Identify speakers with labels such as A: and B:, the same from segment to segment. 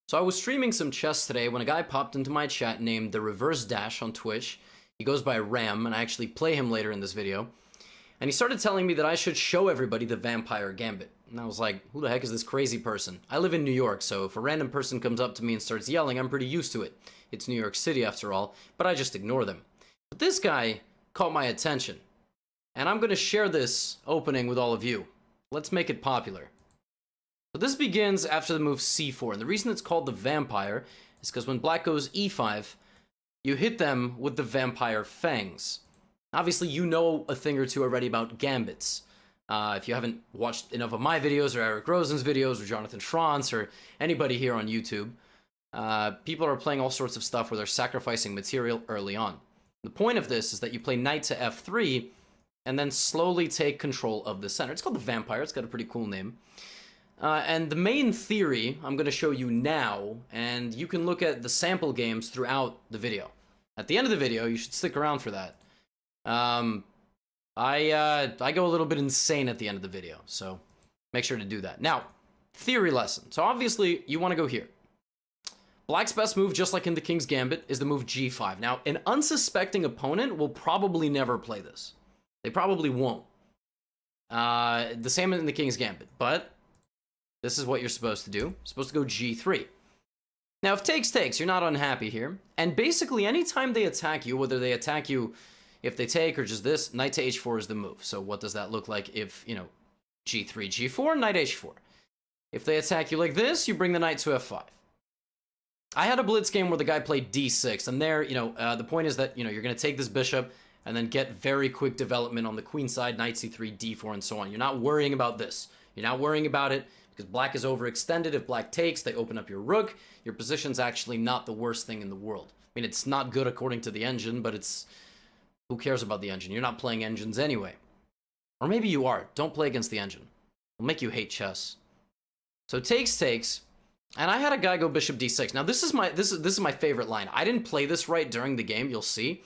A: So I was streaming some chess today when a guy popped into my chat named The Reverse Dash on Twitch. He goes by Ram, and I actually play him later in this video. And he started telling me that I should show everybody the Vampire Gambit. And I was like, who the heck is this crazy person? I live in New York, so if a random person comes up to me and starts yelling, I'm pretty used to it. It's New York City after all, but I just ignore them. But this guy caught my attention. And I'm going to share this opening with all of you. Let's make it popular. So this begins after the move c4, and the reason it's called the Vampire is because when black goes e5, you hit them with the Vampire Fangs. Obviously, you know a thing or two already about gambits. If you haven't watched enough of my videos, or Eric Rosen's videos, or Jonathan Schranz, or anybody here on YouTube, people are playing all sorts of stuff where they're sacrificing material early on. The point of this is that you play knight to f3, and then slowly take control of the center. It's called the Vampire, it's got a pretty cool name. And the main theory I'm going to show you now, and you can look at the sample games throughout the video. At the end of the video, you should stick around for that. I go a little bit insane at the end of the video, so make sure to do that. Now, theory lesson. So obviously, you want to go here. Black's best move, just like in the King's Gambit, is the move g5. Now, an unsuspecting opponent will probably never play this. They probably won't. The same in the King's Gambit, but this is what you're supposed to do. You're supposed to go g3. Now, if takes, you're not unhappy here. And basically, anytime they attack you, whether they attack you if they take or just this, knight to h4 is the move. So what does that look like if, you know, g3, g4, knight h4? If they attack you like this, you bring the knight to f5. I had a blitz game where the guy played d6, and there, you know, the point is that, you know, you're going to take this bishop and then get very quick development on the queen side, knight c3, d4, and so on. You're not worrying about this. You're not worrying about it because black is overextended. If black takes, they open up your rook. Your position's actually not the worst thing in the world. I mean, it's not good according to the engine, but it's... who cares about the engine? You're not playing engines anyway. Or maybe you are. Don't play against the engine. It'll make you hate chess. So takes, and I had a guy go bishop d6. Now this is my favorite line. I didn't play this right during the game, you'll see.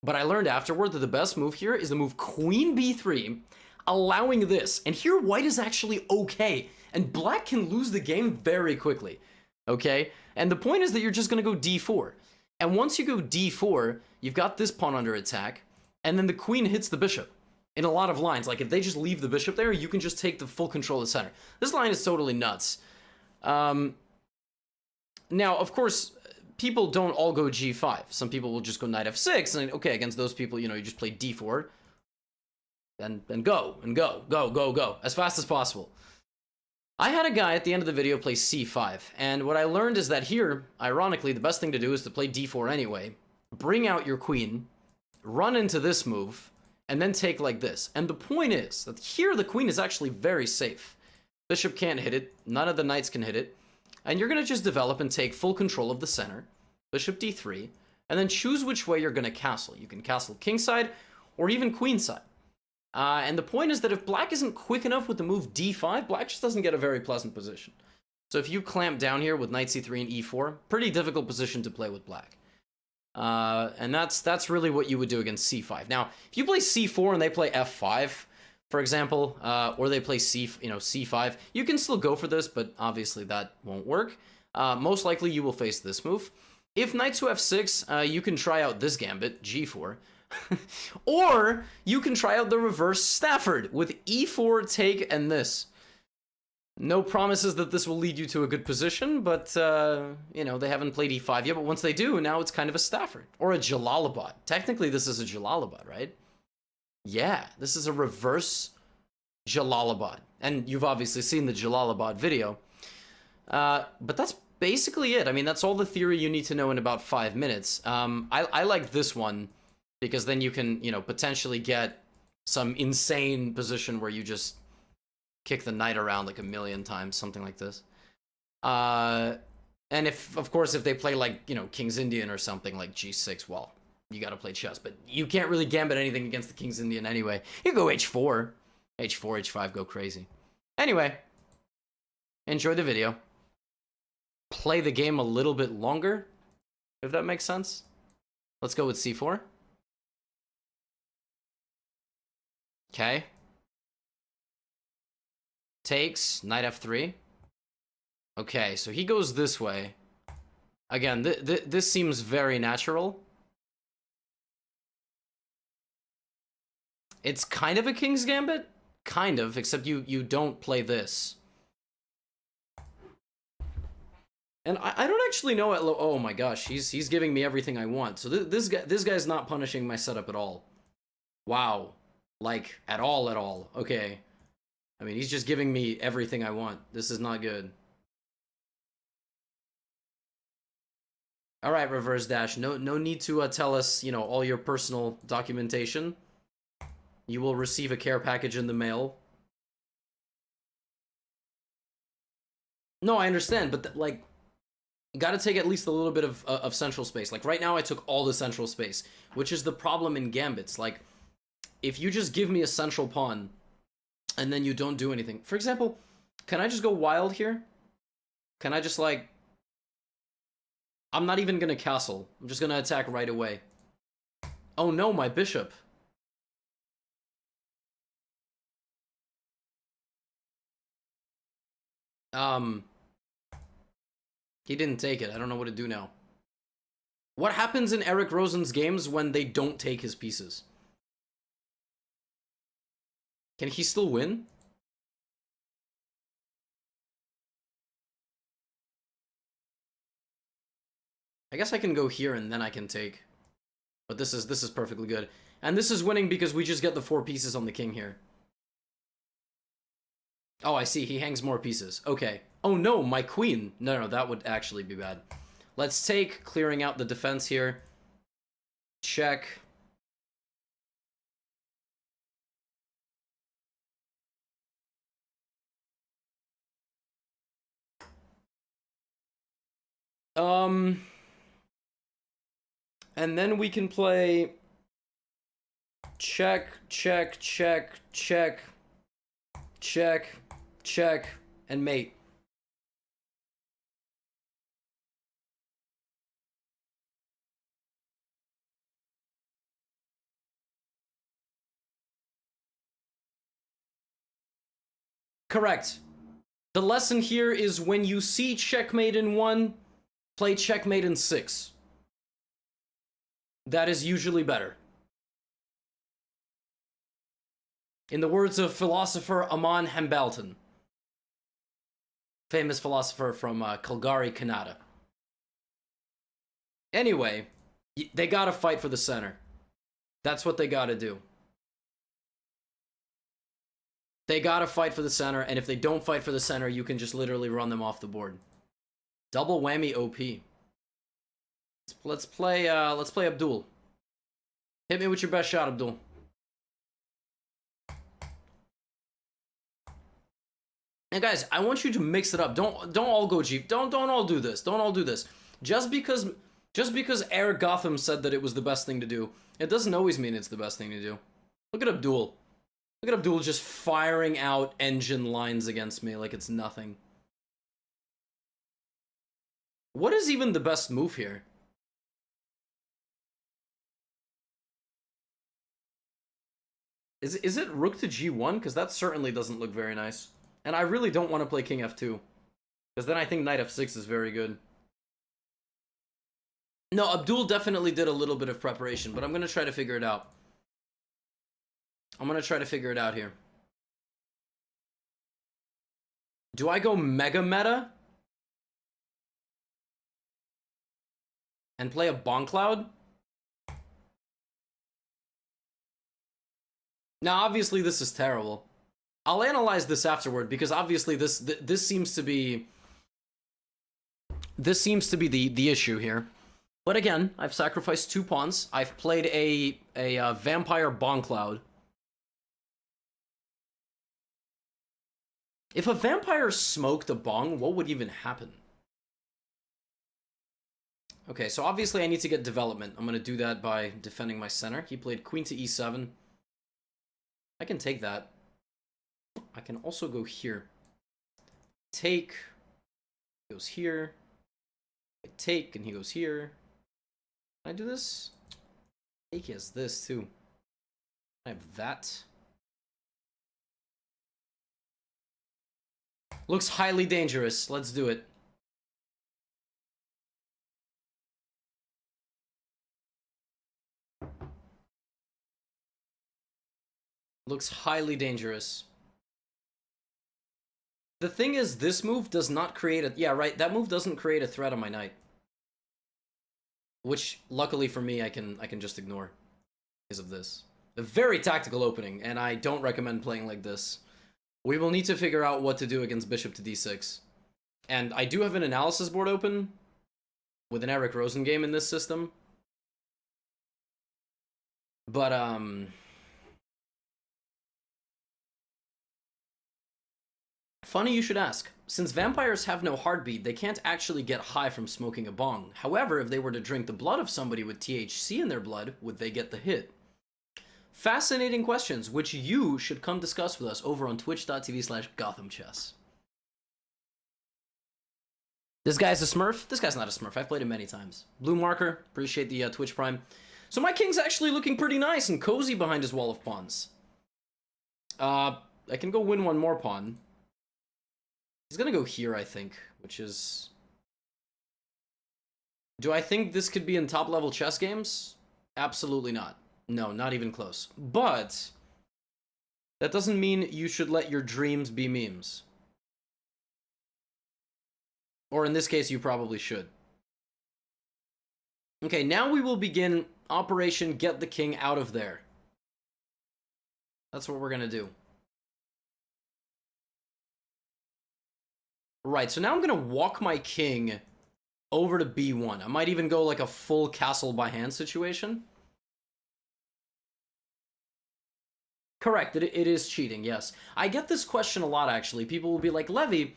A: But I learned afterward that the best move here is the move queen b3, allowing this. And here white is actually okay. And black can lose the game very quickly. Okay? And the point is that you're just going to go d4. And once you go d4, you've got this pawn under attack, and then the queen hits the bishop in a lot of lines. Like, if they just leave the bishop there, you can just take the full control of the center. This line is totally nuts. Now, of course, people don't all go g5. Some people will just go knight f6, and okay, against those people, you know, you just play d4, and go, as fast as possible. I had a guy at the end of the video play c5, and what I learned is that here, ironically, the best thing to do is to play d4 anyway, bring out your queen, run into this move, and then take like this. And the point is that here the queen is actually very safe. Bishop can't hit it, none of the knights can hit it, and you're going to just develop and take full control of the center, bishop d3, and then choose which way you're going to castle. You can castle kingside or even queenside. And the point is that if black isn't quick enough with the move d5, black just doesn't get a very pleasant position. So if you clamp down here with knight c3 and e4, pretty difficult position to play with black. And that's really what you would do against c5. Now, if you play c4 and they play f5, for example, or they play c5, you can still go for this, but obviously that won't work. Most likely you will face this move. If knight to f6, you can try out this gambit, g4. Or you can try out the reverse Stafford with e4, take, and this. No promises that this will lead you to a good position, but, you know, they haven't played e5 yet, but once they do, now it's kind of a Stafford. Or a Jalalabad. Technically, this is a Jalalabad, right? Yeah, this is a reverse Jalalabad. And you've obviously seen the Jalalabad video. But that's basically it. I mean, that's all the theory you need to know in about 5 minutes. I like this one, because then you can, you know, potentially get some insane position where you just kick the knight around like a million times, something like this. And if, of course, if they play like, you know, King's Indian or something like g6, well, you gotta play chess. But you can't really gambit anything against the King's Indian anyway. You go h4, h5, go crazy. Anyway, enjoy the video. Play the game a little bit longer, if that makes sense. Let's go with c4. Okay. Takes, knight f3. Okay, so he goes this way. Again, this seems very natural. It's kind of a King's Gambit? Kind of, except you don't play this. And I don't actually know at oh my gosh, he's giving me everything I want. So this guy's not punishing my setup at all. Wow. Like, at all. Okay. I mean, he's just giving me everything I want. This is not good. Alright, Reverse Dash. No need to tell us, you know, all your personal documentation. You will receive a care package in the mail. No, I understand, but, like, gotta take at least a little bit of central space. Like, right now I took all the central space, which is the problem in Gambits. Like, if you just give me a central pawn, and then you don't do anything. For example, can I just go wild here? Can I just, like... I'm not even gonna castle. I'm just gonna attack right away. Oh no, my bishop. He didn't take it. I don't know what to do now. What happens in Eric Rosen's games when they don't take his pieces? Can he still win? I guess I can go here and then I can take. But this is perfectly good. And this is winning because we just get the 4 pieces on the king here. Oh, I see. He hangs more pieces. Okay. Oh no, my queen. No, that would actually be bad. Let's take, clearing out the defense here. Check. And then we can play check, and mate. Correct. The lesson here is when you see checkmate in 1, play checkmate in 6. That is usually better. In the words of philosopher Aman Hambelton, famous philosopher from Calgary, Canada. Anyway, they gotta fight for the center. That's what they gotta do. They gotta fight for the center, and if they don't fight for the center, you can just literally run them off the board. Double whammy OP. Let's play Abdul. Hit me with your best shot, Abdul. And guys, I want you to mix it up. Don't all go G. Don't all do this. Don't all do this. Just because Air Gotham said that it was the best thing to do, it doesn't always mean it's the best thing to do. Look at Abdul. Look at Abdul just firing out engine lines against me like it's nothing. What is even the best move here? Is it rook to g1? Because that certainly doesn't look very nice. And I really don't want to play king f2. Because then I think knight f6 is very good. No, Abdul definitely did a little bit of preparation, but I'm going to try to figure it out. I'm going to try to figure it out here. Do I go mega meta? And play a Bonk Cloud? Now, obviously, this is terrible. I'll analyze this afterward, because obviously this seems to be... This seems to be the issue here. But again, I've sacrificed 2 pawns. I've played a Vampire Bonk Cloud. If a vampire smoked a bong, what would even happen? Okay, so obviously I need to get development. I'm going to do that by defending my center. He played queen to e7. I can take that. I can also go here. Take. He goes here. I take, and he goes here. Can I do this? Take has this, too. I have that. Looks highly dangerous. Let's do it. Looks highly dangerous. The thing is, this move does not create a... Yeah, right, that move doesn't create a threat on my knight. Which, luckily for me, I can just ignore. Because of this. A very tactical opening, and I don't recommend playing like this. We will need to figure out what to do against bishop to d6. And I do have an analysis board open with an Eric Rosen game in this system. But, funny you should ask. Since vampires have no heartbeat, they can't actually get high from smoking a bong. However, if they were to drink the blood of somebody with THC in their blood, would they get the hit? Fascinating questions, which you should come discuss with us over on twitch.tv/Gothamchess. This guy's a smurf? This guy's not a smurf. I've played him many times. Blue marker. Appreciate the Twitch Prime. So my king's actually looking pretty nice and cozy behind his wall of pawns. I can go win one more pawn. He's gonna go here, I think, which is... Do I think this could be in top-level chess games? Absolutely not. No, not even close. But that doesn't mean you should let your dreams be memes. Or in this case, you probably should. Okay, now we will begin Operation Get the King Out of There. That's what we're gonna do. Right, so now I'm gonna walk my king over to b1. I might even go like a full castle by hand situation. Correct, it is cheating, yes. I get this question a lot, actually. People will be like, Levy,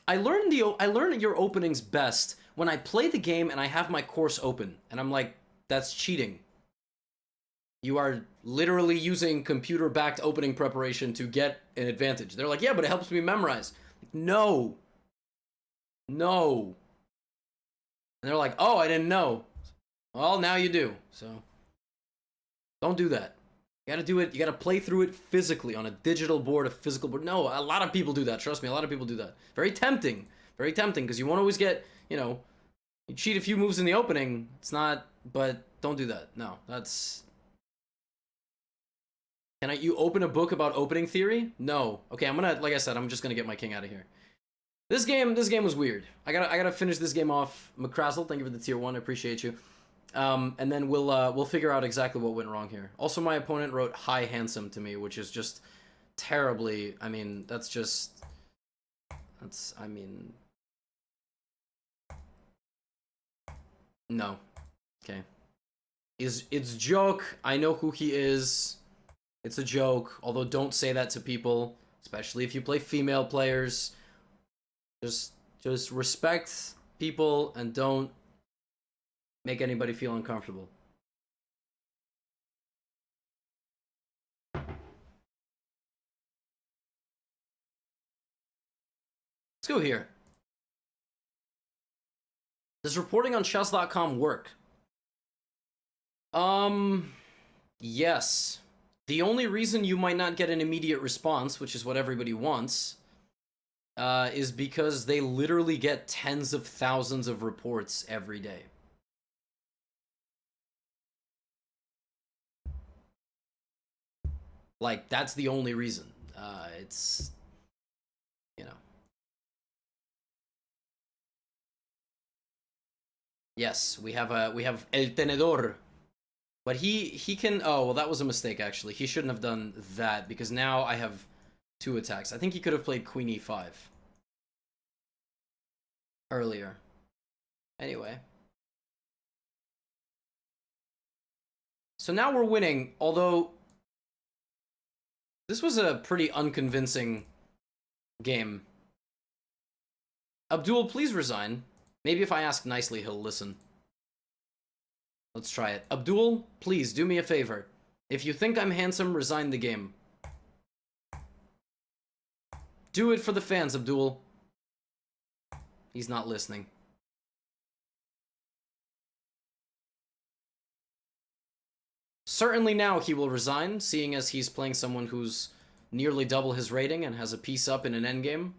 A: I learn your openings best when I play the game and I have my course open. And I'm like, that's cheating. You are literally using computer-backed opening preparation to get an advantage. They're like, yeah, but it helps me memorize. No. No. And they're like, oh, I didn't know. Well, now you do. So, don't do that. You gotta do it, you gotta play through it physically on a digital board, a physical board. No, a lot of people do that. Trust me, a lot of people do that. Very tempting, because you won't always get, you know, you cheat a few moves in the opening. It's not, but don't do that. No, that's... you open a book about opening theory? No. Okay, I'm gonna, like I said, I'm just gonna get my king out of here. This game was weird. I gotta finish this game off. McCrazzle, thank you for the tier 1, I appreciate you. And then we'll figure out exactly what went wrong here. Also, my opponent wrote "Hi Handsome" to me, which is just terribly... I mean, I mean... No. Okay. It's joke. I know who he is. It's a joke. Although, don't say that to people. Especially if you play female players. Just respect people and don't make anybody feel uncomfortable. Let's go here. Does reporting on chess.com work? Yes. The only reason you might not get an immediate response, which is what everybody wants, is because they literally get tens of thousands of reports every day. Like, that's the only reason. It's, you know. Yes, we have El Tenedor. But he can... Oh, well, that was a mistake, actually. He shouldn't have done that, because now I have 2 attacks. I think he could have played Queen E5 earlier. Anyway. So now we're winning, although this was a pretty unconvincing game. Abdul, please resign. Maybe if I ask nicely, he'll listen. Let's try it. Abdul, please do me a favor. If you think I'm handsome, resign the game. Do it for the fans, Abdul. He's not listening. Certainly now he will resign, seeing as he's playing someone who's nearly double his rating and has a piece up in an endgame.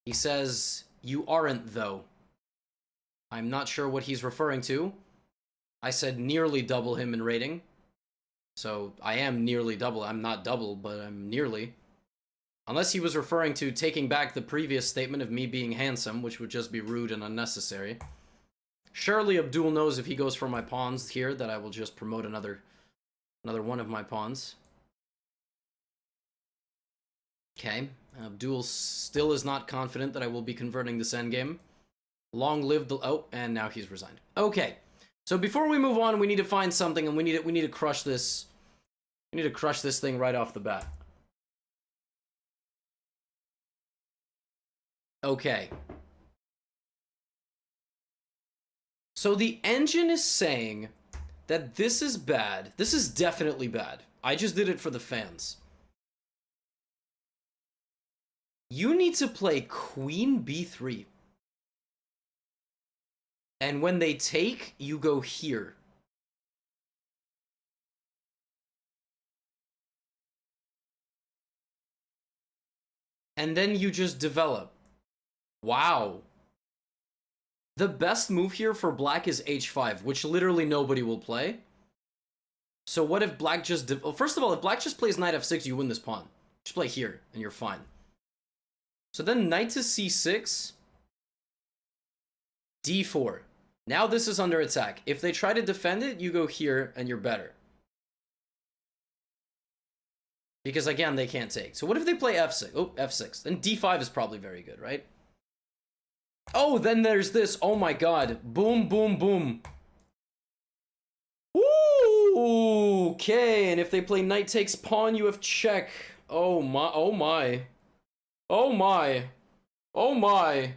A: He says, you aren't, though. I'm not sure what he's referring to. I said nearly double him in rating. So I am nearly double. I'm not double, but I'm nearly. Unless he was referring to taking back the previous statement of me being handsome, which would just be rude and unnecessary. Surely Abdul knows if he goes for my pawns here that I will just promote another one of my pawns. Okay. Abdul still is not confident that I will be converting this endgame. Long live the... Oh, and now he's resigned. Okay. So before we move on, we need to find something, and we need to crush this. We need to crush this thing right off the bat. Okay. So the engine is saying that this is bad. This is definitely bad. I just did it for the fans. You need to play Queen B3. And when they take, you go here. And then you just develop. Wow. The best move here for black is h5, which literally nobody will play. So what if black just... Well, first of all, if black just plays knight f6, you win this pawn. Just play here, and you're fine. So then knight to c6. d4. Now this is under attack. If they try to defend it, you go here, and you're better. Because, again, they can't take. So what if they play f6? Oh, f6. Then d5 is probably very good, right? Oh, then there's this. Oh my god. Boom, boom, boom. Ooh, okay. And if they play knight takes pawn, you have check. Oh my, oh my. Oh my. Oh my.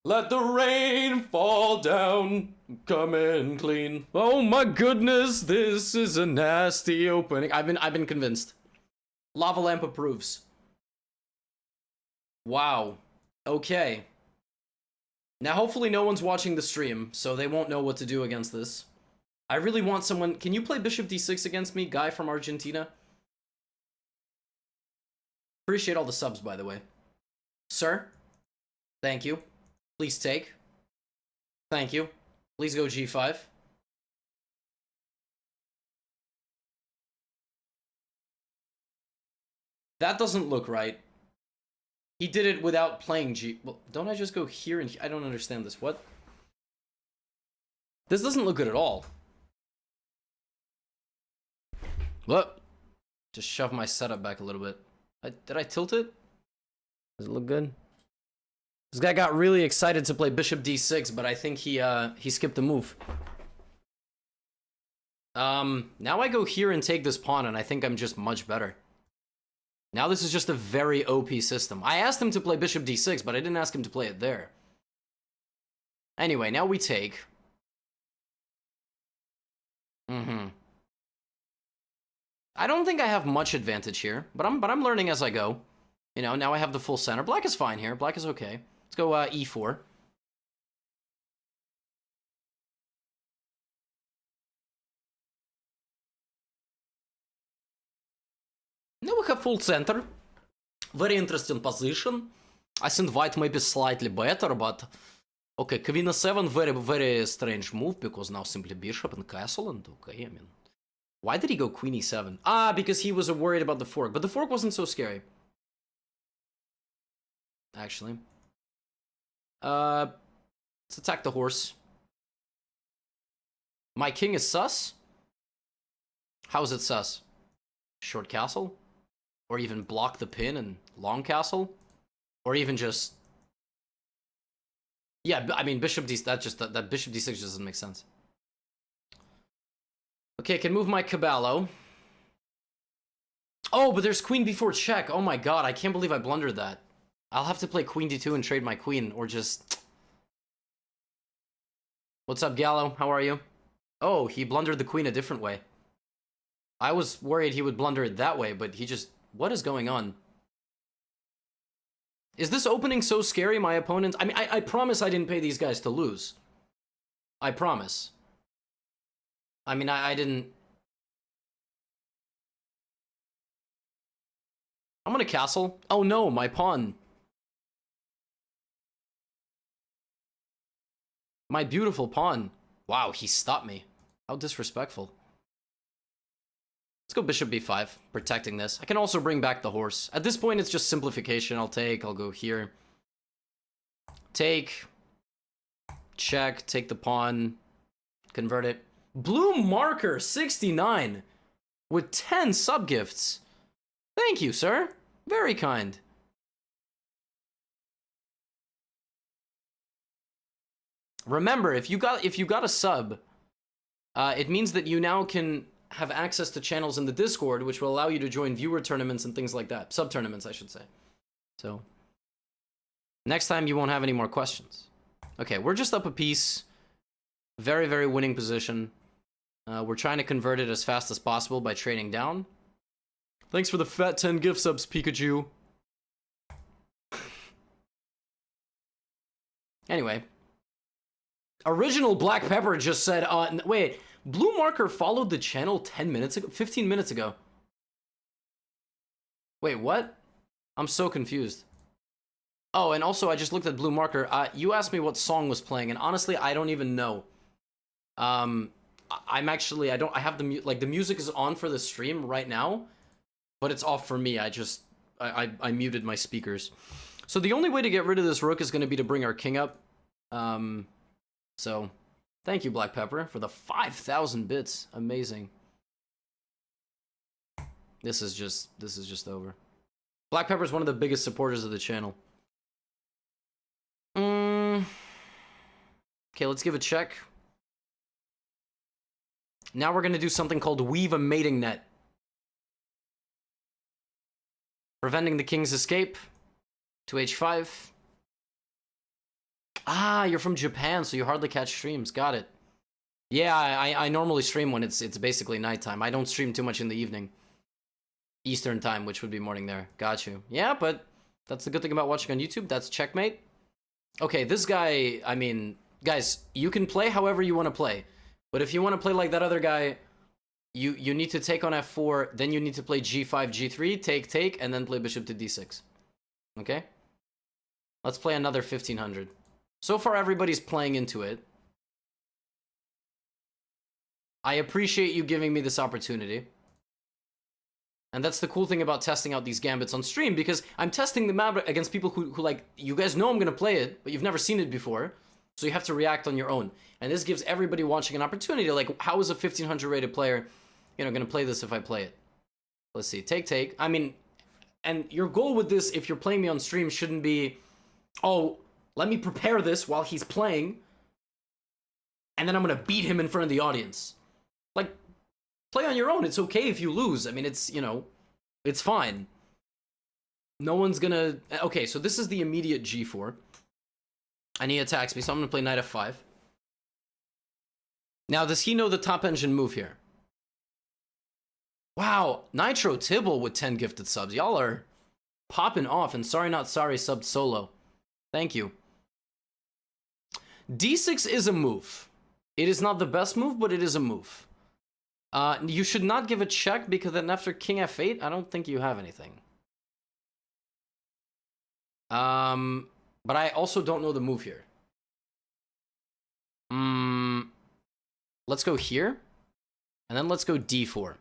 A: Let the rain fall down. Come in clean. Oh my goodness, this is a nasty opening. I've been convinced. Lava Lamp approves. Wow. Okay. Now, hopefully no one's watching the stream, so they won't know what to do against this. I really want someone... Can you play Bishop D6 against me, guy from Argentina? Appreciate all the subs, by the way. Sir? Thank you. Please take. Thank you. Please go G5. That doesn't look right. He did it without playing G... Well, don't I just go here and... I don't understand this. What? This doesn't look good at all. What? Just shove my setup back a little bit. Did I tilt it? Does it look good? This guy got really excited to play Bishop D6, but I think he skipped a move. Now I go here and take this pawn, and I think I'm just much better. Now this is just a very OP system. I asked him to play Bishop D6, but I didn't ask him to play it there. Anyway, now we take. I don't think I have much advantage here, but I'm learning as I go. You know, now I have the full center. Black is fine here. Black is okay. Let's go E4. Now we have full center. Very interesting position. I think white may be slightly better, but... Okay, Queen a7, very strange move, because now simply bishop and castle, and okay, I mean... Why did he go Queen e7? Ah, because he was worried about the fork, but the fork wasn't so scary. Actually. Let's attack the horse. My king is sus? How is it sus? Short castle? Or even block the pin and long castle? Or even just... Yeah, I mean, bishop d... That bishop d6 just doesn't make sense. Okay, I can move my Caballo. Oh, but there's queen b4 check. Oh my god, I can't believe I blundered that. I'll have to play queen d2 and trade my queen, or just... What's up, Gallo? How are you? Oh, he blundered the queen a different way. I was worried he would blunder it that way, but he just... What is going on? Is this opening so scary, my opponent? I mean, I promise I didn't pay these guys to lose. I promise. I mean, I didn't... I'm gonna castle. Oh no, my pawn. My beautiful pawn. Wow, he stopped me. How disrespectful. Let's go bishop b5, protecting this. I can also bring back the horse. At this point, it's just simplification. I'll go here. Take. Check, take the pawn. Convert it. Blue marker, 69. With 10 sub-gifts. Thank you, sir. Very kind. Remember, if you got a sub, it means that you now can have access to channels in the Discord, which will allow you to join viewer tournaments and things like that. Sub-tournaments, I should say. So, next time you won't have any more questions. Okay, we're just up a piece. Very, very winning position. We're trying to convert it as fast as possible by trading down. Thanks for the fat 10 gift subs, Pikachu. Anyway. Original Black Pepper just said, wait, Blue Marker followed the channel 10 minutes ago? 15 minutes ago. Wait, what? I'm so confused. Oh, and also I just looked at Blue Marker. You asked me what song was playing, and honestly, I don't even know. I'm actually, I have the, like, the music is on for the stream right now, but it's off for me. I muted my speakers. So the only way to get rid of this rook is going to be to bring our king up. So thank you, Black Pepper, for the 5,000 bits. Amazing. This is just over. Black Pepper is one of the biggest supporters of the channel. Okay, let's give a check. Now we're going to do something called weave a mating net. Preventing the king's escape to h5. Ah, you're from Japan, so you hardly catch streams. Got it. Yeah, I normally stream when it's basically nighttime. I don't stream too much in the evening. Eastern time, which would be morning there. Got you. Yeah, but that's the good thing about watching on YouTube. That's checkmate. Okay, this guy, I mean, guys, you can play however you want to play. But if you want to play like that other guy, you need to take on f4, then you need to play g5, g3, take, and then play bishop to d6. Okay? Let's play another 1500. So far, everybody's playing into it. I appreciate you giving me this opportunity. And that's the cool thing about testing out these gambits on stream, because I'm testing them out against people who like, you guys know I'm going to play it, but you've never seen it before. So you have to react on your own. And this gives everybody watching an opportunity. Like, how is a 1500 rated player, going to play this if I play it? Let's see. Take. I mean, and your goal with this, if you're playing me on stream, shouldn't be, oh, let me prepare this while he's playing, and then I'm going to beat him in front of the audience. Like, play on your own. It's okay if you lose. I mean, it's, it's fine. No one's going to... Okay, so this is the immediate g4. And he attacks me, so I'm going to play knight f5. Now, does he know the top engine move here? Wow, Nitro Tibble with 10 gifted subs. Y'all are popping off, and sorry not sorry subbed solo. Thank you. d6 is a move. It is not the best move, but it is a move. You should not give a check, because then after king f8, I don't think you have anything. But I also don't know the move here. Let's go here. And then let's go d4.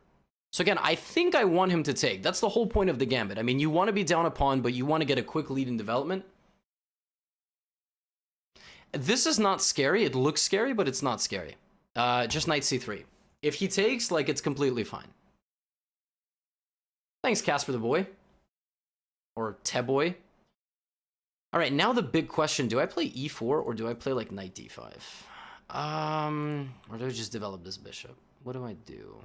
A: So again, I think I want him to take. That's the whole point of the gambit. I mean, you want to be down a pawn, but you want to get a quick lead in development. This is not scary. It looks scary, but it's not scary. Just knight c3. If he takes, like, it's completely fine. Thanks, Casper the boy. Or Teboy. All right, now the big question, do I play e4 or do I play like knight d5? Or do I just develop this bishop? What do I do?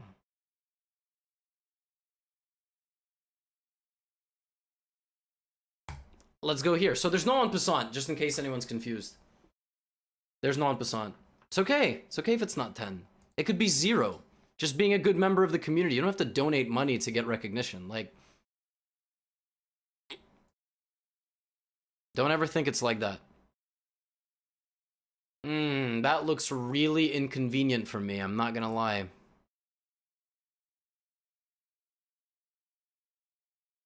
A: Let's go here. So there's no en passant, just in case anyone's confused. There's no en passant. It's okay. It's okay if it's not 10. It could be 0. Just being a good member of the community. You don't have to donate money to get recognition. Like, don't ever think it's like that. That looks really inconvenient for me. I'm not gonna lie.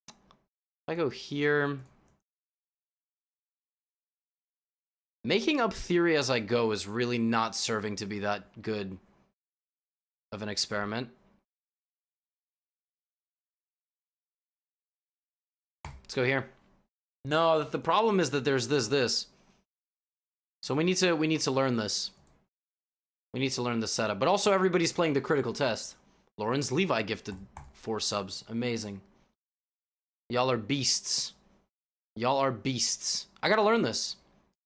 A: If I go here... Making up theory as I go is really not serving to be that good of an experiment. Let's go here. No, the problem is that there's this. So we need to learn this. We need to learn the setup. But also everybody's playing the critical test. Lawrence Levi gifted 4 subs. Amazing. Y'all are beasts. Y'all are beasts. I gotta learn this.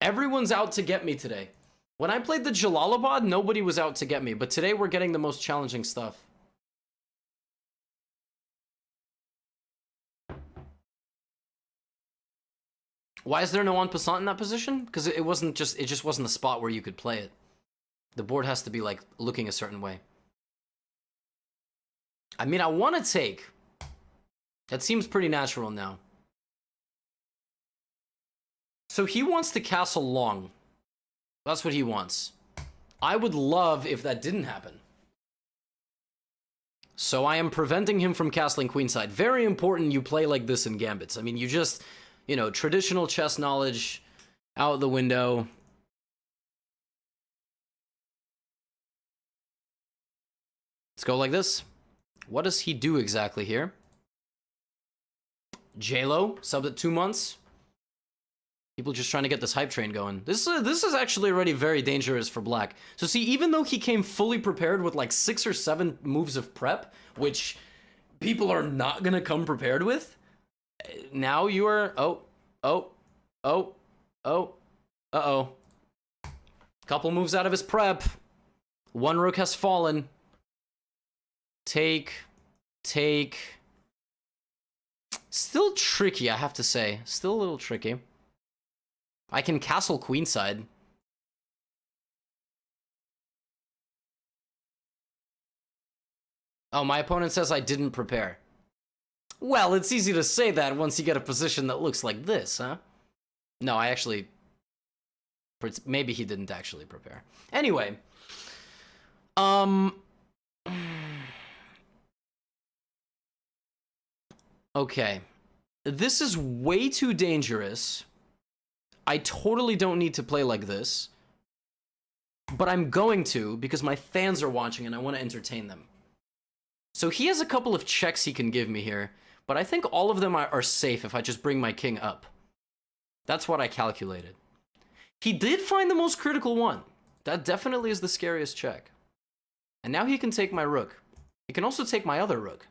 A: Everyone's out to get me today. When I played the Jalalabad, nobody was out to get me. But today we're getting the most challenging stuff. Why is there no en passant in that position? Because it just wasn't a spot where you could play it. The board has to be like looking a certain way. I mean, I want to take. That seems pretty natural now. So he wants to castle long. That's what he wants. I would love if that didn't happen. So I am preventing him from castling queenside. Very important you play like this in gambits. I mean, you just, you know, traditional chess knowledge out the window. Let's go like this. What does he do exactly here? J-Lo, subbed at 2 months. People just trying to get this hype train going. This is actually already very dangerous for black. So see, even though he came fully prepared with like 6 or 7 moves of prep, which people are not gonna come prepared with, now you are, uh-oh. Couple moves out of his prep. 1 rook has fallen. Take. Still tricky, I have to say. Still a little tricky. I can castle queenside. Oh, my opponent says I didn't prepare. Well, it's easy to say that once you get a position that looks like this, huh? No, I actually... Maybe he didn't actually prepare. Anyway. Okay. This is way too dangerous. I totally don't need to play like this. But I'm going to, because my fans are watching and I want to entertain them. So he has a couple of checks he can give me here, but I think all of them are safe if I just bring my king up. That's what I calculated. He did find the most critical one. That definitely is the scariest check. And now he can take my rook. He can also take my other rook.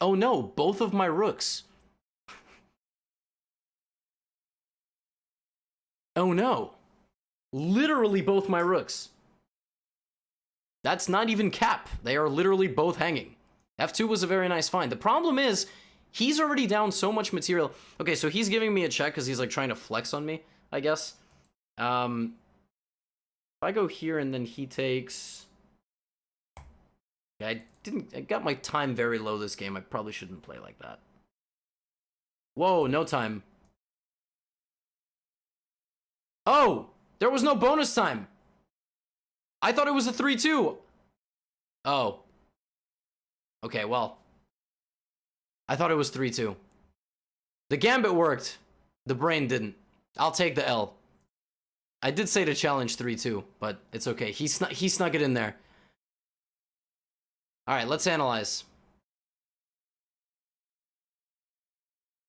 A: Oh no, both of my rooks. Oh no. Literally both my rooks. That's not even cap. They are literally both hanging. F2 was a very nice find. The problem is, he's already down so much material. Okay, so he's giving me a check because he's like trying to flex on me, I guess. If I go here and then he takes... Yeah, I got my time very low this game. I probably shouldn't play like that. Whoa, no time. Oh, there was no bonus time. I thought it was a 3-2. Oh. Okay, well. I thought it was 3-2. The gambit worked. The brain didn't. I'll take the L. I did say to challenge 3-2, but it's okay. He snuck it in there. All right, let's analyze.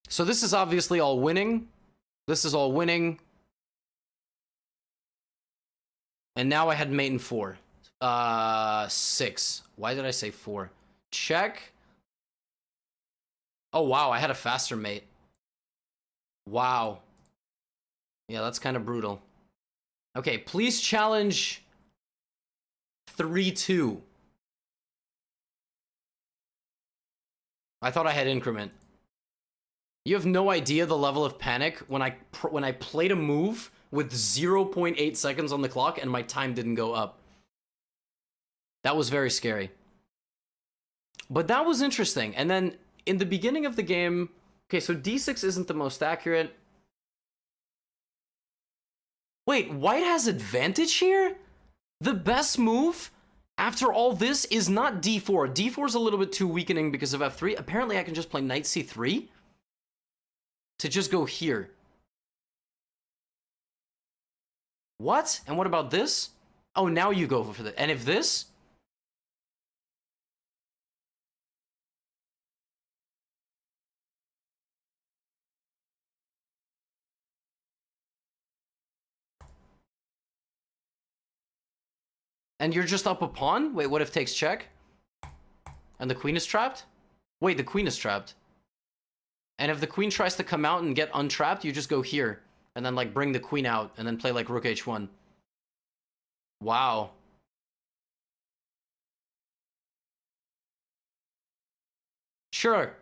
A: So this is obviously all winning. This is all winning. And now I had mate in 4. 6. Why did I say 4? Check. Oh, wow, I had a faster mate. Wow. Yeah, that's kind of brutal. Okay, please challenge 3-2. I thought I had increment. You have no idea the level of panic when I played a move with 0.8 seconds on the clock and my time didn't go up. That was very scary. But that was interesting. And then in the beginning of the game, okay, so d6 isn't the most accurate. Wait, white has advantage here? The best move after all this is not d4. d4 is a little bit too weakening because of f3. Apparently I can just play knight c3 to just go here. What? And what about this? Oh, now you go for the... And if this? And you're just up a pawn? Wait, what if takes check? And the queen is trapped? Wait, the queen is trapped. And if the queen tries to come out and get untrapped, you just go here. And then, like, bring the queen out. And then play, like, rook h1. Wow. Sure.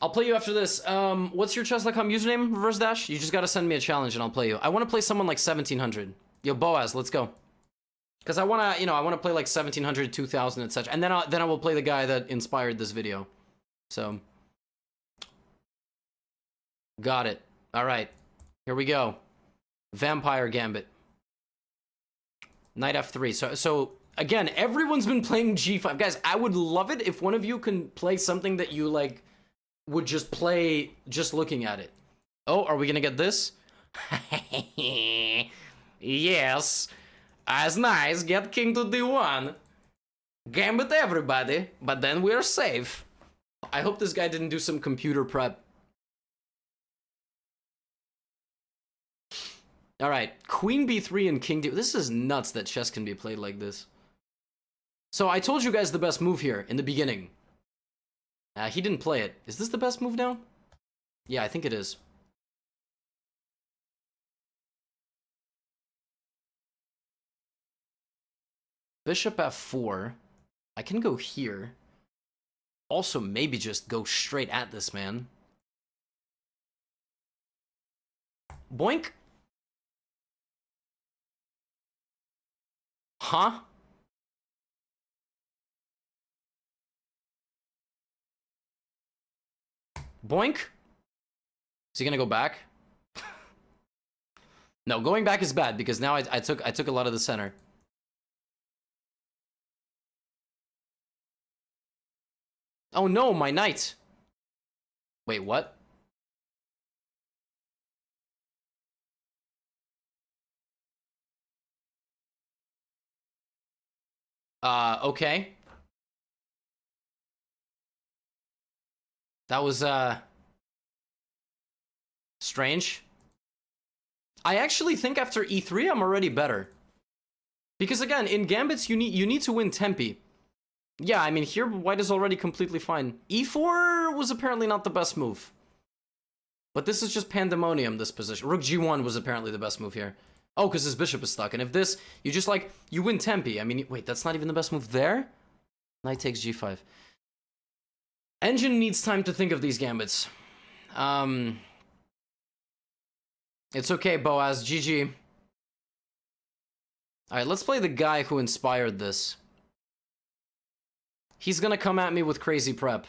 A: I'll play you after this. What's your chess.com username, Reverse Dash? You just gotta send me a challenge and I'll play you. I want to play someone like 1700. Yo, Boaz, let's go. Because I want to, you know, I want to play like 1700, 2000, etc. And then I will play the guy that inspired this video. So. Got it. All right. Here we go. Vampire Gambit. Knight f3. So again, everyone's been playing g5. Guys, I would love it if one of you can play something that you, like, would just play just looking at it. Oh, are we going to get this? Yes. As nice. Get king to d1. Gambit everybody. But then we're safe. I hope this guy didn't do some computer prep. All right, queen b3 and king d. This is nuts that chess can be played like this. So I told you guys the best move here in the beginning. He didn't play it. Is this the best move now? Yeah, I think it is. Bishop f4. I can go here. Also, maybe just go straight at this man. Boink. Huh? Boink? Is he gonna go back? No, going back is bad because now I took a lot of the center. Oh no, my knight. Wait, what? Okay. That was, strange. I actually think after e3, I'm already better. Because again, in Gambits, you need to win tempi. Yeah, I mean, here, white is already completely fine. e4 was apparently not the best move. But this is just pandemonium, this position. Rook g1 was apparently the best move here. Oh, because his bishop is stuck. And if this, you just, like, you win tempi. I mean, wait, that's not even the best move there? Knight takes g5. Engine needs time to think of these gambits. It's okay, Boaz. GG. Alright, let's play the guy who inspired this. He's gonna come at me with crazy prep.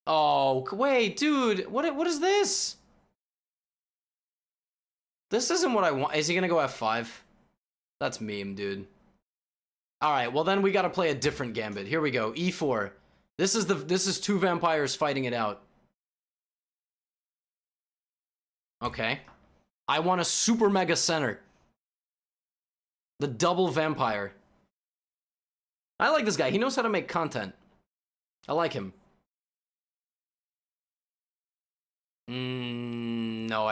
A: Oh, wait, dude. What is this? This isn't what I want. Is he gonna go f5? That's meme, dude. Alright, well then we gotta play a different gambit. Here we go. e4. This is two vampires fighting it out. Okay. I want a super mega center. The double vampire. I like this guy. He knows how to make content. I like him. No,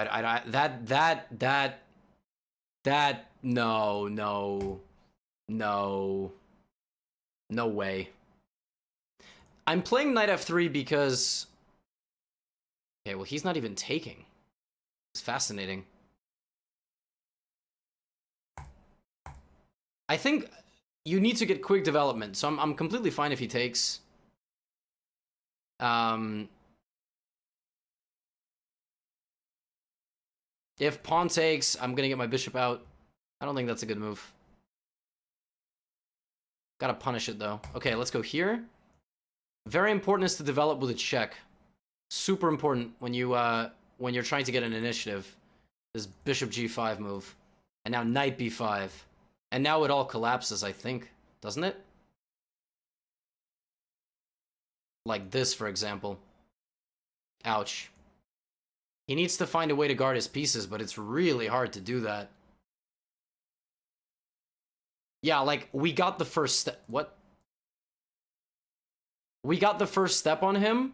A: no way. I'm playing knight f3 because... Okay, well, he's not even taking. It's fascinating. I think you need to get quick development, so I'm completely fine if he takes. If pawn takes, I'm gonna get my bishop out. I don't think that's a good move. Gotta punish it, though. Okay, let's go here. Very important is to develop with a check. Super important when you're trying to get an initiative. This bishop g5 move. And now knight b5. And now it all collapses, I think. Doesn't it? Like this, for example. Ouch. He needs to find a way to guard his pieces, but it's really hard to do that. Yeah, like, we got the first step. What? We got the first step on him,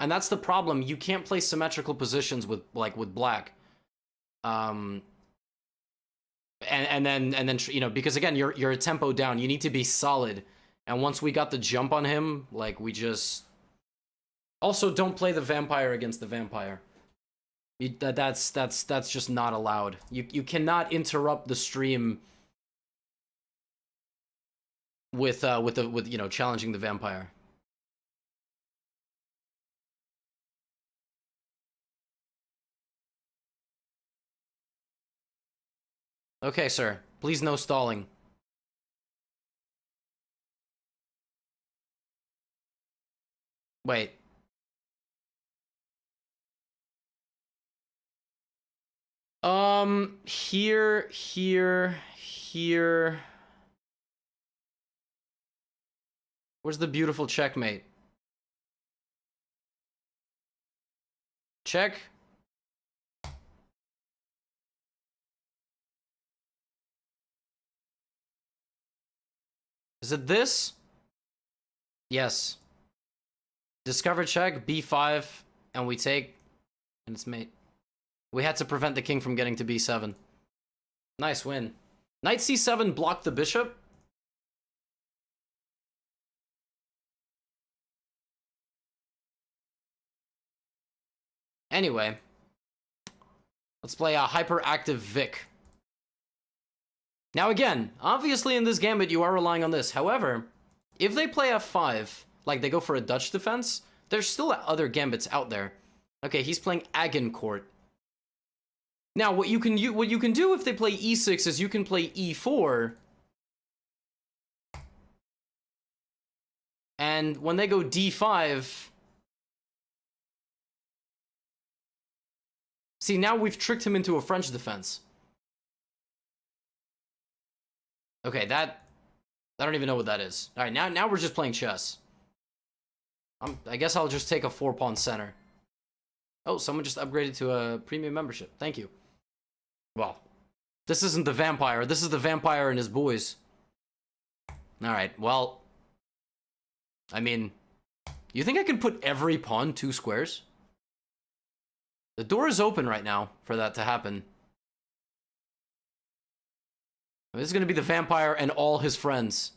A: and that's the problem. You can't play symmetrical positions with, like, with black. And then you know, because again, you're a tempo down. You need to be solid. And once we got the jump on him, like, we just... Also, don't play the vampire against the vampire. That's just not allowed. You cannot interrupt the stream with you know, challenging the vampire. Okay, sir. Please no stalling. Wait. Here. Where's the beautiful checkmate? Check. Is it this? Yes. Discover check, b5, and we take, and it's mate. We had to prevent the king from getting to b7. Nice win. Knight c7 blocked the bishop. Anyway, let's play a hyperactive Vic. Now again, obviously in this gambit you are relying on this. However, if they play f5, like they go for a Dutch defense, there's still other gambits out there. Okay, he's playing Agincourt. Now what you can do if they play e6 is you can play e4. And when they go d5, see, now we've tricked him into a French defense. Okay, I don't even know what that is. All right, now we're just playing chess. I guess I'll just take a 4-pawn center. Oh, someone just upgraded to a premium membership. Thank you. Well, this isn't the vampire. This is the vampire and his boys. All right, well, I mean, you think I can put every pawn 2 squares? The door is open right now for that to happen. This is going to be the vampire and all his friends.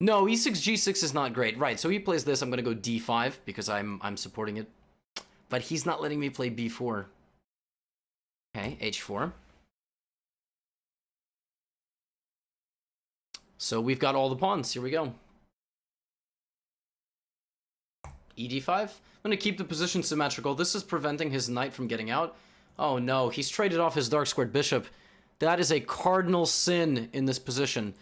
A: No, e6, g6 is not great. Right, so he plays this. I'm going to go d5 because I'm supporting it. But he's not letting me play b4. Okay, h4. So we've got all the pawns. Here we go. e5. I'm going to keep the position symmetrical. This is preventing his knight from getting out. Oh no, he's traded off his dark squared bishop. That is a cardinal sin in this position.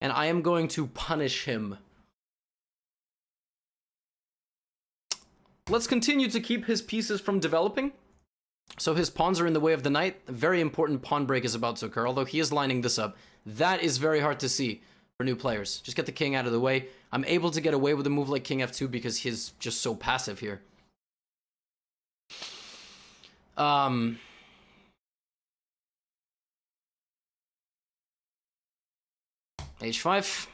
A: And I am going to punish him. Let's continue to keep his pieces from developing. So his pawns are in the way of the knight. A very important pawn break is about to occur, although he is lining this up. That is very hard to see for new players. Just get the king out of the way. I'm able to get away with a move like king f2 because he's just so passive here. h5.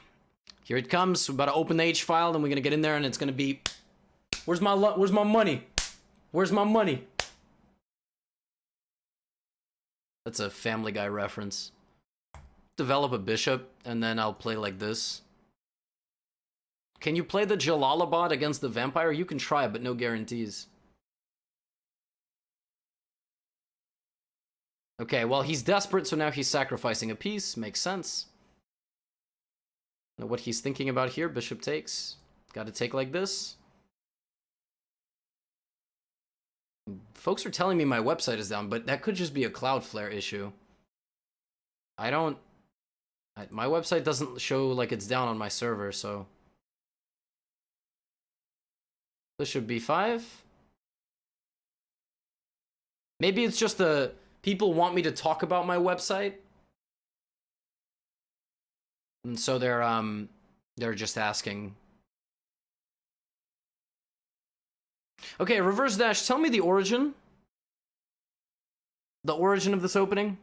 A: Here it comes. We're about to open the h file, then we're gonna get in there, and it's gonna be, where's my money? Where's my money? That's a Family Guy reference. Develop a bishop, and then I'll play like this. Can you play the Jalalabad against the vampire? You can try, but no guarantees. Okay, well, he's desperate, so now he's sacrificing a piece. Makes sense. Now what he's thinking about here, bishop takes. Got to take like this. Folks are telling me my website is down, but that could just be a Cloudflare issue. My website doesn't show like it's down on my server, so. Bishop b5. Maybe it's just the people want me to talk about my website. And so they're just asking. Okay, reverse dash, tell me the origin the origin of this opening?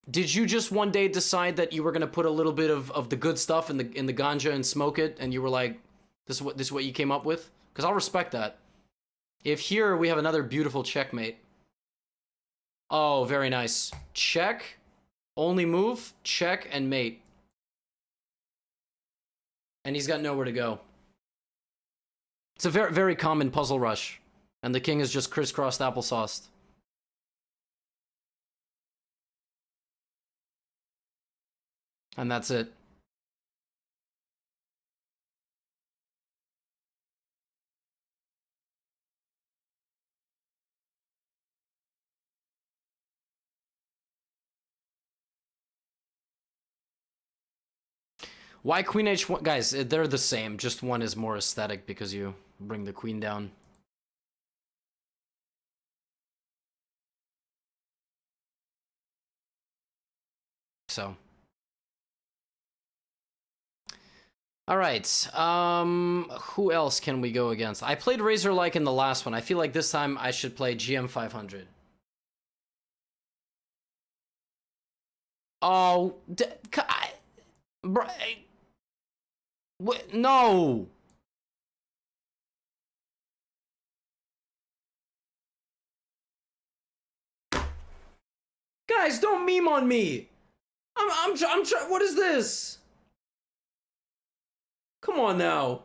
A: Did you just one day decide that you were gonna put a little bit of the good stuff in the ganja and smoke it, and you were like, this is what you came up with? Because I'll respect that. If here we have another beautiful checkmate. Oh, very nice. Check, only move, check, and mate. And he's got nowhere to go. It's a very, very common puzzle rush. And the king is just crisscrossed applesauced. And that's it. Why Queen H1? Guys, they're the same. Just one is more aesthetic because you bring the queen down. So. Alright, who else can we go against? I played Razor-like in the last one. I feel like this time I should play GM 500. Oh, what? No! Guys, don't meme on me! I'm trying, what is this? Come on now.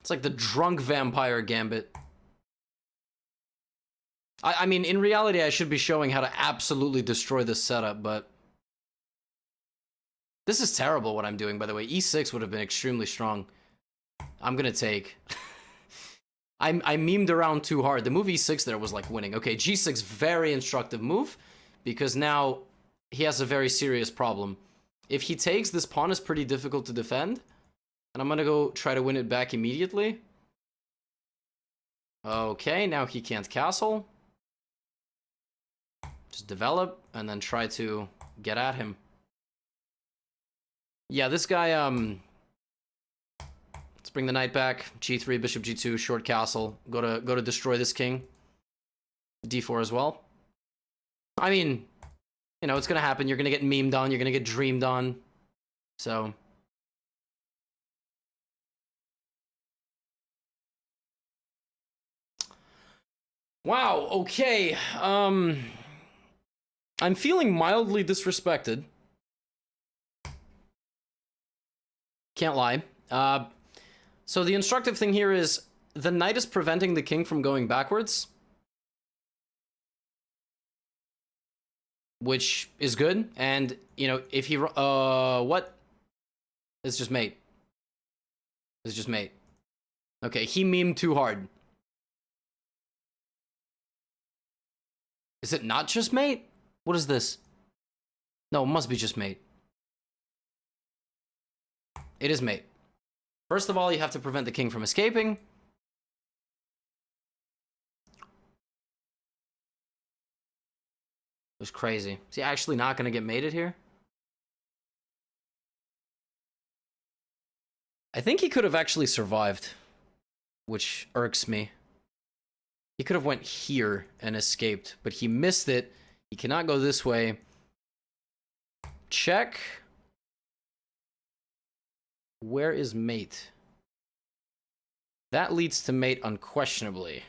A: It's like the drunk Vampire Gambit. I mean, in reality, I should be showing how to absolutely destroy this setup, but... This is terrible what I'm doing, by the way. E6 would have been extremely strong. I'm gonna take... I memed around too hard. The move E6 there was like winning. Okay, G6, very instructive move, because now he has a very serious problem. If he takes, this pawn is pretty difficult to defend, and I'm gonna go try to win it back immediately. Okay, now he can't castle. Just develop, and then try to get at him. Yeah, this guy, let's bring the knight back. G3, bishop G2, short castle. Go to destroy this king. D4 as well. I mean, you know, it's gonna happen. You're gonna get memed on. You're gonna get dreamed on. So... Wow, okay. I'm feeling mildly disrespected. Can't lie. So the instructive thing here is the knight is preventing the king from going backwards, which is good. And, you know, if he... what? It's just mate. It's just mate. Okay, he memed too hard. Is it not just mate? What is this? No, it must be just mate. It is mate. First of all, you have to prevent the king from escaping. It was crazy. Is he actually not going to get mated here? I think he could have actually survived, which irks me. He could have went here and escaped, but he missed it. He cannot go this way. Check. Where is mate? That leads to mate unquestionably.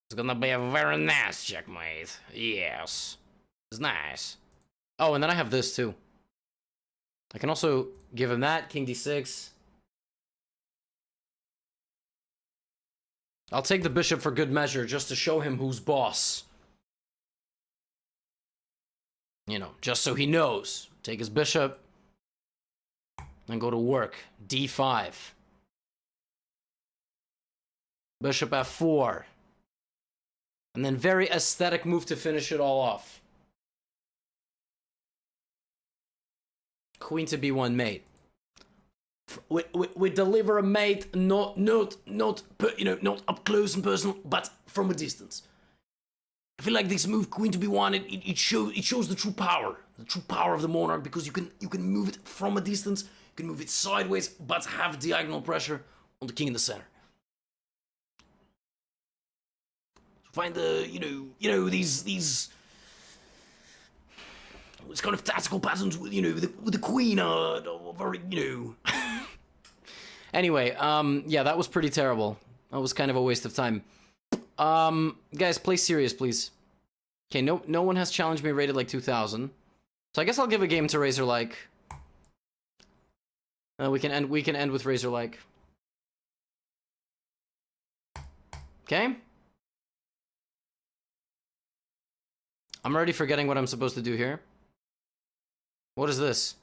A: It's gonna be a very nice checkmate. Yes. It's nice. Oh, and then I have this too. I can also give him that. King d6. I'll take the bishop for good measure, just to show him who's boss. You know, just so he knows. Take his bishop. And go to work. D5. Bishop f4. And then very aesthetic move to finish it all off. Queen to b1 mate. We deliver a mate, not up close and personal, but from a distance. I feel like this move, queen to b1, it shows the true power of the monarch, because you can move it from a distance, you can move it sideways, but have diagonal pressure on the king in the center. Find the these kind of tactical patterns with with the queen are very Anyway, yeah, that was pretty terrible. That was kind of a waste of time. Guys, play serious, please. Okay, no one has challenged me rated like 2000. So I guess I'll give a game to Razor like. We can end with Razor like. Okay? I'm already forgetting what I'm supposed to do here. What is this?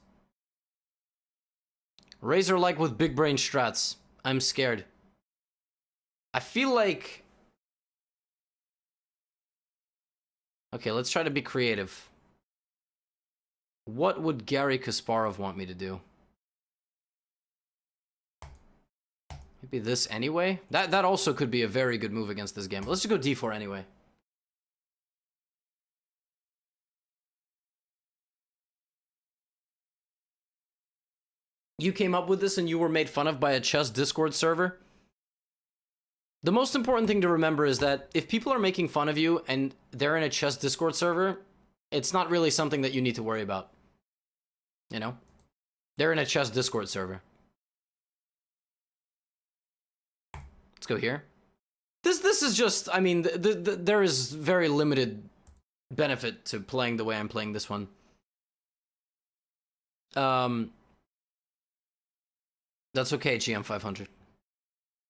A: Razor like with big brain strats. I'm scared. I feel like... Okay, let's try to be creative. What would Garry Kasparov want me to do? Maybe this anyway? That also could be a very good move against this game. Let's just go d4 anyway. You came up with this and you were made fun of by a chess Discord server? The most important thing to remember is that if people are making fun of you and they're in a chess Discord server, it's not really something that you need to worry about. You know? They're in a chess Discord server. Let's go here. This is just, I mean, there is very limited benefit to playing the way I'm playing this one. That's okay, GM500.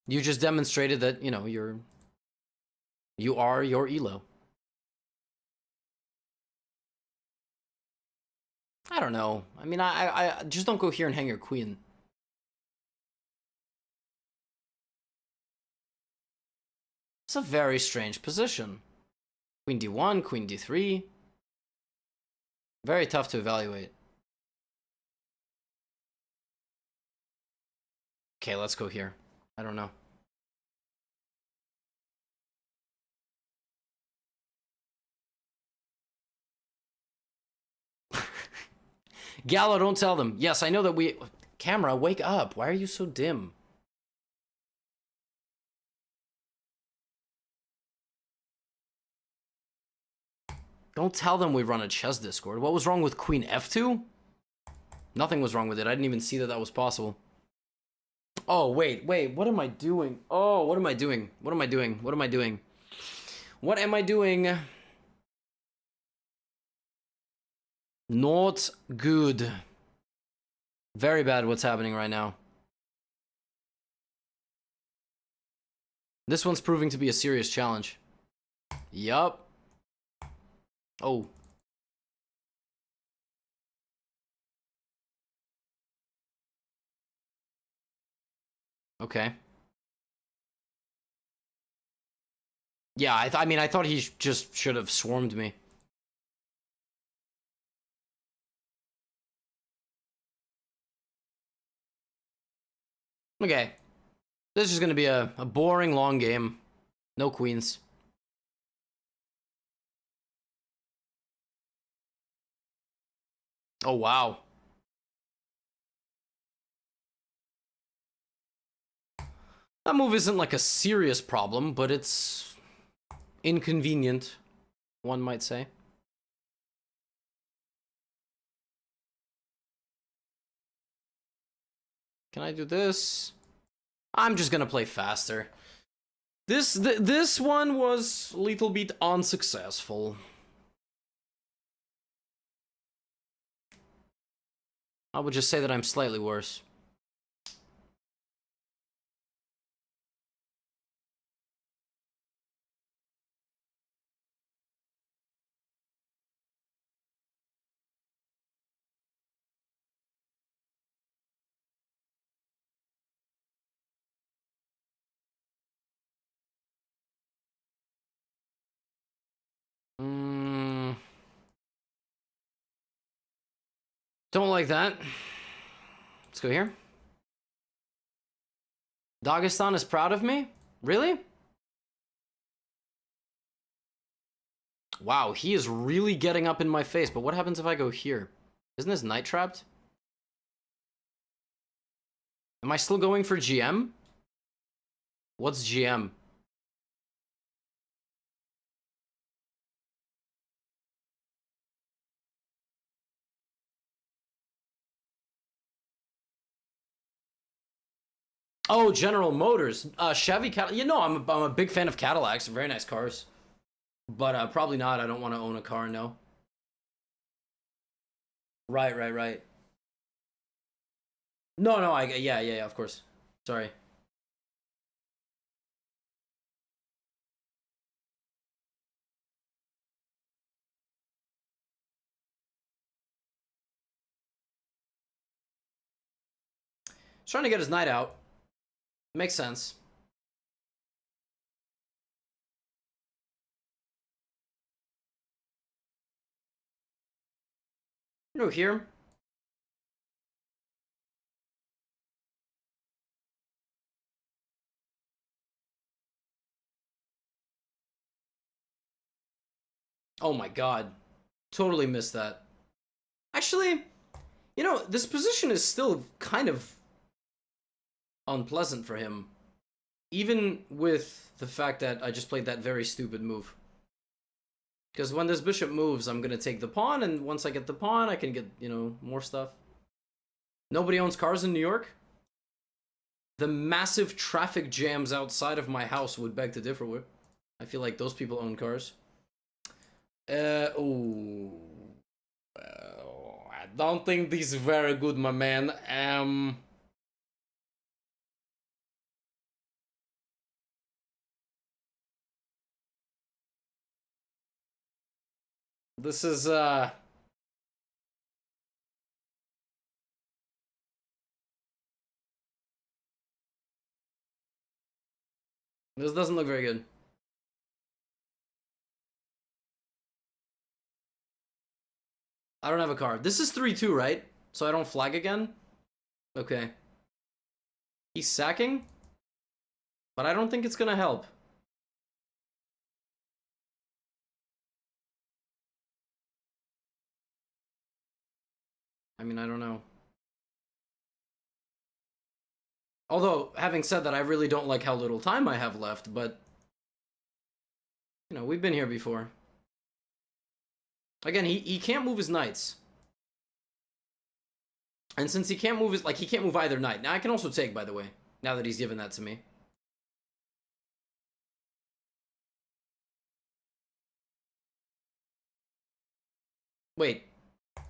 A: You just demonstrated that, you know, you are your elo. I don't know. I mean, I just don't go here and hang your queen. It's a very strange position. Queen d1, queen d3. Very tough to evaluate. Okay, let's go here. I don't know. Gallo, don't tell them. Yes, I know that we... Camera, wake up. Why are you so dim? Don't tell them we run a chess Discord. What was wrong with Queen F2? Nothing was wrong with it. I didn't even see that that was possible. Oh, wait. What am I doing? Oh, what am I doing? What am I doing? What am I doing? What am I doing? Not good. Very bad what's happening right now. This one's proving to be a serious challenge. Yup. Oh. Okay. Yeah, I mean, I thought he just should have swarmed me. Okay. This is gonna be a boring long game. No queens. Oh, wow. That move isn't like a serious problem, but it's inconvenient, one might say. Can I do this? I'm just gonna play faster. This one was a little bit unsuccessful. I would just say that I'm slightly worse. Don't like that. Let's go here. Dagestan is proud of me? Really? Wow, he is really getting up in my face, but what happens if I go here? Isn't this knight trapped? Am I still going for GM? What's GM? Oh, General Motors. Chevy Cadillac. You know, I'm a big fan of Cadillacs. Very nice cars. But probably not. I don't want to own a car, no. Right. No, yeah, of course. Sorry. He's trying to get his knight out. Makes sense. Go here. Oh my god. Totally missed that. Actually, you know, this position is still kind of unpleasant for him. Even with the fact that I just played that very stupid move. Because when this bishop moves, I'm going to take the pawn, and once I get the pawn, I can get, you know, more stuff. Nobody owns cars in New York? The massive traffic jams outside of my house would beg to differ with. I feel like those people own cars. Oh. Well, I don't think this is very good, my man. This is, this doesn't look very good. I don't have a card. This is 3-2, right? So I don't flag again? Okay. He's sacking? But I don't think it's gonna help. I mean, I don't know. Although, having said that, I really don't like how little time I have left, but... You know, we've been here before. Again, he can't move his knights. And since he can't move his... Like, he can't move either knight. Now, I can also take, by the way, now that he's given that to me. Wait.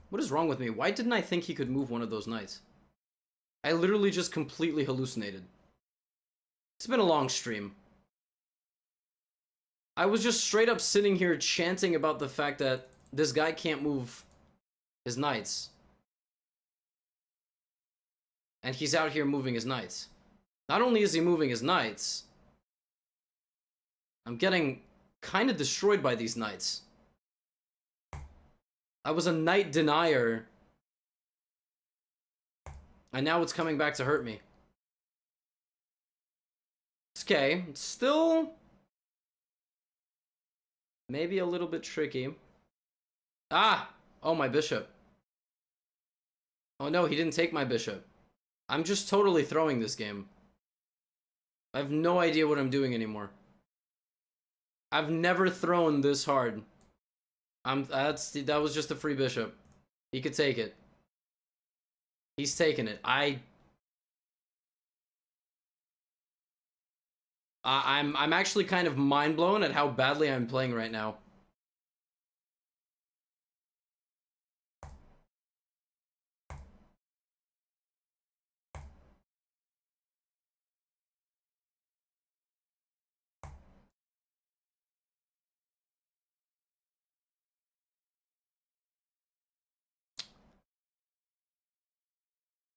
A: What is wrong with me? Why didn't I think he could move one of those knights? I literally just completely hallucinated. It's been a long stream. I was just straight up sitting here chanting about the fact that this guy can't move his knights. And he's out here moving his knights. Not only is he moving his knights, I'm getting kind of destroyed by these knights. I was a knight denier. And now it's coming back to hurt me. It's okay. It's still... maybe a little bit tricky. Ah! Oh, my bishop. Oh no, he didn't take my bishop. I'm just totally throwing this game. I have no idea what I'm doing anymore. I've never thrown this hard. That was just a free bishop. He could take it. He's taking it. I'm actually kind of mind blown at how badly I'm playing right now.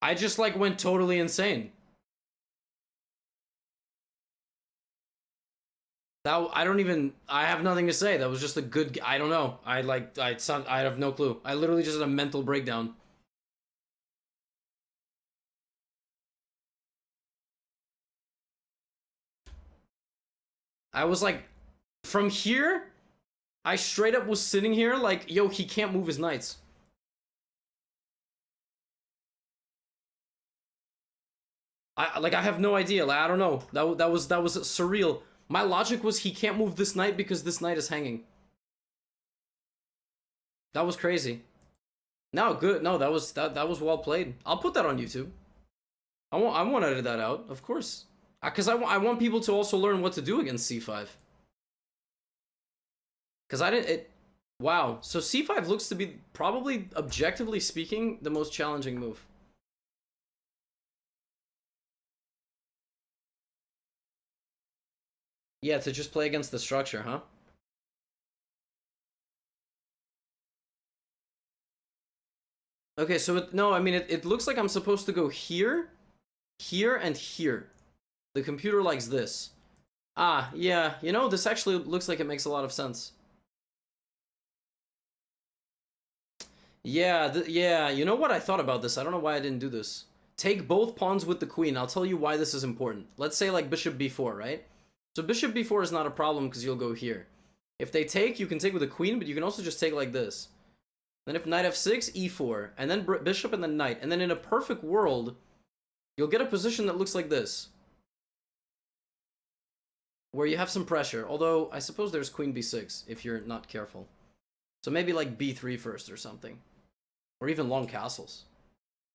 A: I just like went totally insane. That I have nothing to say. That was just a good, I don't know. I have no clue. I literally just had a mental breakdown. I was like, from here, I straight up was sitting here like, yo, he can't move his knights. I have no idea. Like, I don't know. That was surreal. My logic was he can't move this knight because this knight is hanging. That was crazy. No, good. No, that was well played. I'll put that on YouTube. I won't edit that out, of course. Because I want people to also learn what to do against c5. Because I didn't... Wow. So c5 looks to be, probably, objectively speaking, the most challenging move. Yeah, to just play against the structure, huh? Okay, so no, I mean, it looks like I'm supposed to go here, here, and here. The computer likes this. Ah, yeah, you know, this actually looks like it makes a lot of sense. Yeah, yeah, you know what? I thought about this. I don't know why I didn't do this. Take both pawns with the queen. I'll tell you why this is important. Let's say like bishop b4, right? So bishop b4 is not a problem because you'll go here. If they take, you can take with the queen, but you can also just take like this. Then if knight f6, e4, and then bishop and then knight. And then in a perfect world, you'll get a position that looks like this. Where you have some pressure. Although, I suppose there's queen b6 if you're not careful. So maybe like b3 first or something. Or even long castles.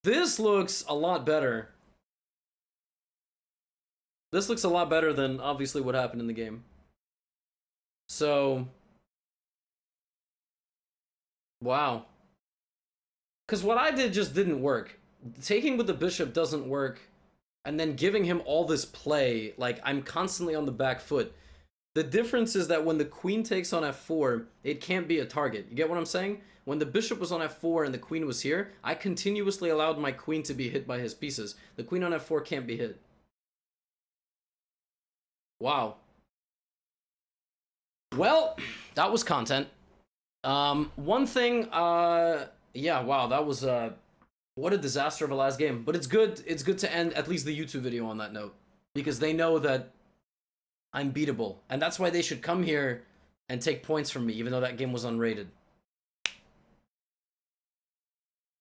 A: This looks a lot better. This looks a lot better than, obviously, what happened in the game. So... Wow. Because what I did just didn't work. Taking with the bishop doesn't work. And then giving him all this play, like, I'm constantly on the back foot. The difference is that when the queen takes on f4, it can't be a target. You get what I'm saying? When the bishop was on f4 and the queen was here, I continuously allowed my queen to be hit by his pieces. The queen on f4 can't be hit. Wow. Well, that was content. One thing, yeah, wow, that was, what a disaster of a last game. But it's good to end at least the YouTube video on that note. Because they know that I'm beatable. And that's why they should come here and take points from me, even though that game was unrated.